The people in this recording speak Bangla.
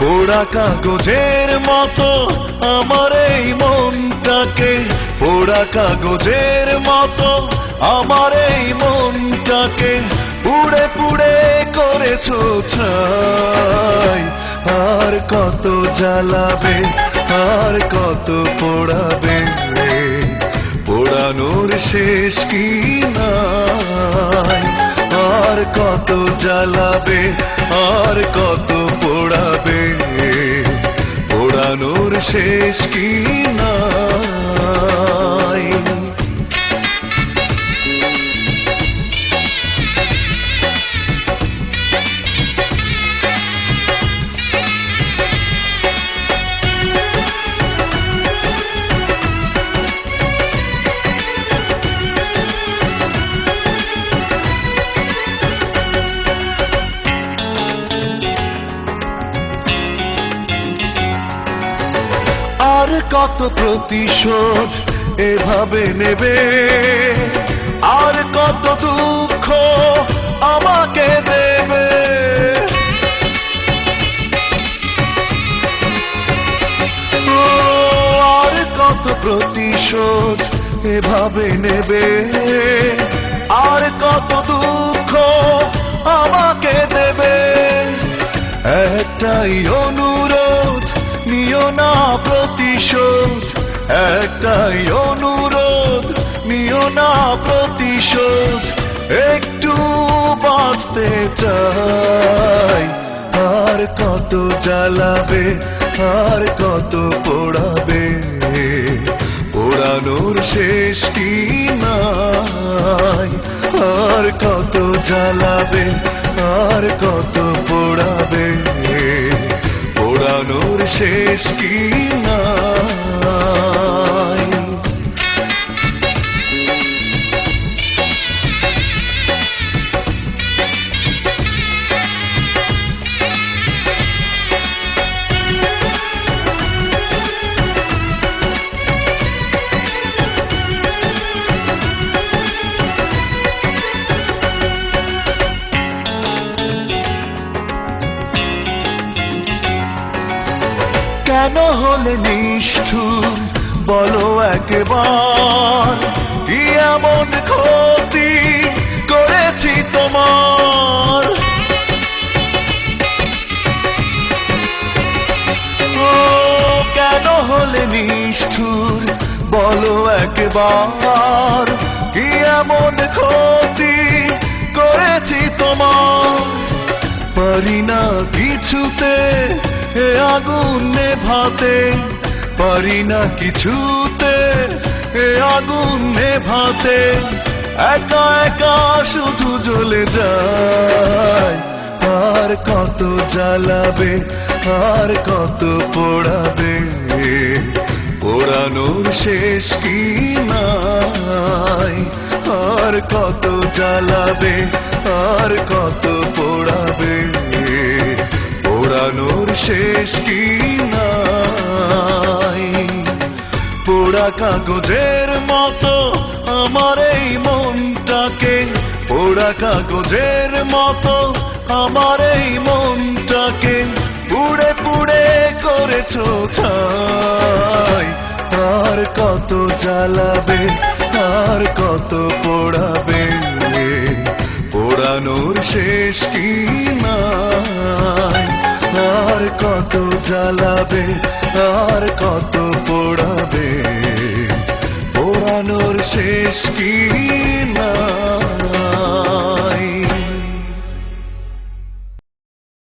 পোড়া কাগজের মতো আমার এই মনটাকে, পোড়া কাগজের মতো আমার এই মনটাকে পুড়ে পুড়ে করেছো ছাই। আর কত জ্বালাবে, আর কত পোড়াবে, পোড়ানোর শেষ কি নাই। আর কত জ্বালাবে, আর কত পোড়াবে, পোড়ানোর শেষ কি নাই। আর কত প্রতিশোধ এভাবে নেবে, আর কত দুঃখ আমাকে দেবে। আর কত প্রতিশোধ এভাবে নেবে, আর কত দুঃখ আমাকে দেবে। একটাই অনুরোধ, নিও না প্রতিশোধ, একটাই অনুরোধ, নিও না প্রতিশোধ। একটু বাঁচতে চাই। আর কত জ্বালাবে, আর কত পোড়াবে, পোড়ানোর শেষ কি নাই। আর কত জ্বালাবে, আর কত পোড়াবে, পোড়ানোর শেষ কি নাই। কেন হলে নিষ্ঠুর বলো একবার, কি এমন ক্ষতি করেছি তোমার। ও কেন হলে নিষ্ঠুর বলো একবার, কি এমন ক্ষতি করেছি তোমার। পারি না কিছুতে এ আগুন নেভাতে, পারি না কিছুতে এ আগুন নেভাতে। একা একা শুধু জ্বলে যায়। আর কত জ্বালাবে, আর কত পোড়াবে, পোড়ানোর শেষ কি নাই। আর কত জ্বালাবে, আর কত পোড়াবে, পোড়ানোর শেষ কি নাই। পোড়া কাগজের মতো আমার এই মনটাকে, পোড়া কাগজের মতো আমার এই মনটাকে পুড়ে পুড়ে করেছো ছাই। আর কত জ্বালাবে, আর কত পোড়াবে, পোড়ানোর শেষ কি নাই। আর কত জ্বালাবে, আর কত পোড়াবে, পোড়ানোর শেষ কি